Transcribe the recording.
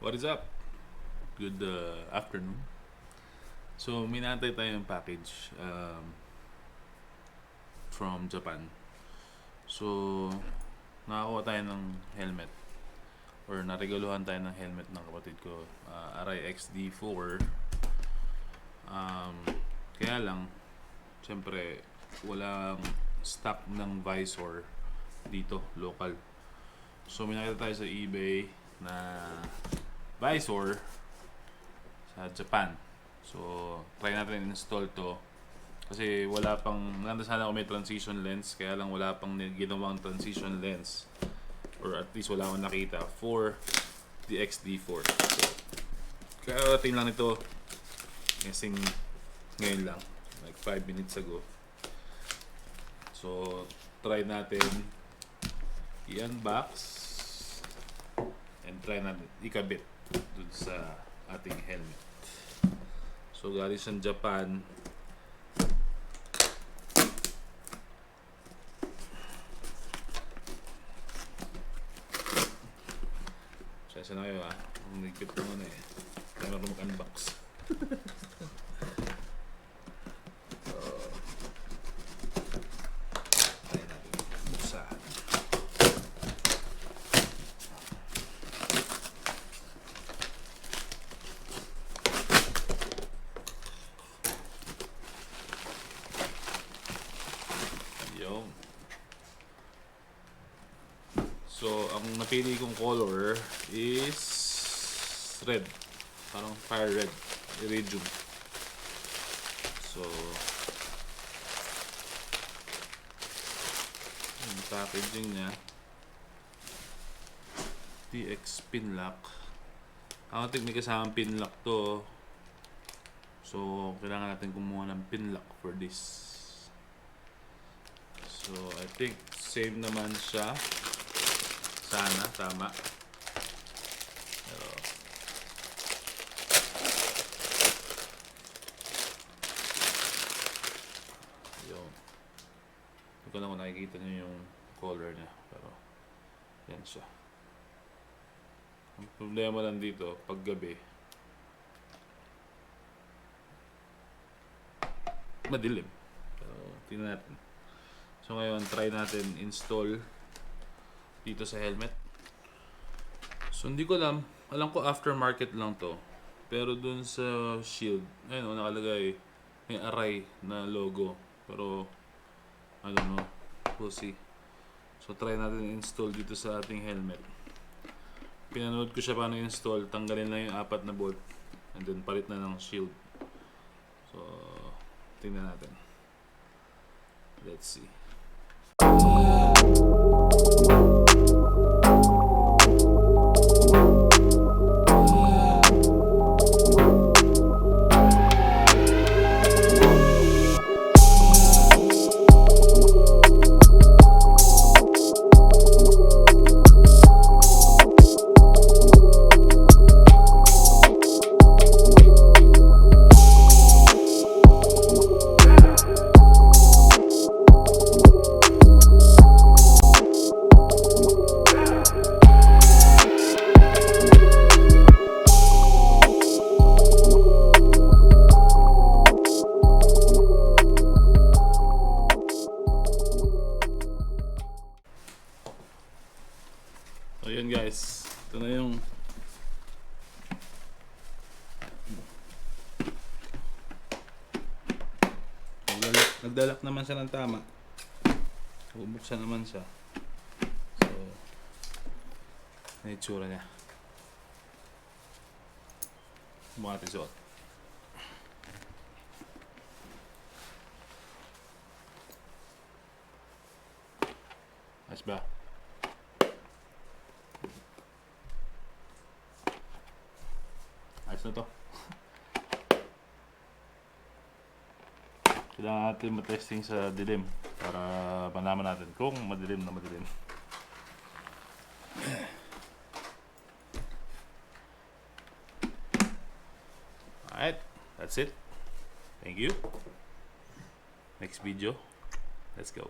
What is up? Good afternoon. So, minantay tayo ng package from Japan. So, nakakuha tayo ng helmet or naregaluhan tayo ng helmet ng kapatid ko, Arai XD4. Kaya lang, syempre, walang stock ng Visor dito, local. So, may nakita tayo sa eBay na Visor sa Japan. So, try natin install to. Kasi wala pang, nanda sana ako may transition lens, kaya lang wala pang ginawang transition lens. Or at least wala akong nakita for the XD4. So, karating lang ito. Kasing ngayon lang. Like 5 minutes ago. So, try natin i-unbox and try natin ikabit dun sa ating helmet. So galing sa Japan. Sasa na kayo ang nagkit ko muna kaya marunong mag-unbox. Try natin buksan. So, ang napili kong color is red. Parang fire red. Iridium. So, yung packaging niya. TX pin lock. Ang ating may kasamang pin lock to. So, kailangan natin kumuha ng pin lock for this. So, I think same naman siya. Sana, tama. Pero, yun. Hindi ko lang kung nakikita nyo yung color niya. Pero, yan siya. Ang problema lang dito, pag gabi, madilim. Pero, tingnan natin. So, ngayon, try natin install dito sa helmet. So hindi ko alam ko aftermarket lang to. Pero dun sa shield, ayun nakalagay may Arai na logo. Pero I don't know, we'll see. So try natin install dito sa ating helmet. Pinanood ko siya paano install, tanggalin lang yung 4 na bolt and then palit na ng shield. So tingnan natin. Let's see. So yun guys, ito na yung nagdalak naman siya ng tama. Bubuksan naman siya. So may itsura niya. Mga tisuot. Ayos ba? Ayos na to. Kailangan natin matesting sa dilim para malaman natin kung madilim na madilim. Alright, that's it. Thank you. Next video. Let's go.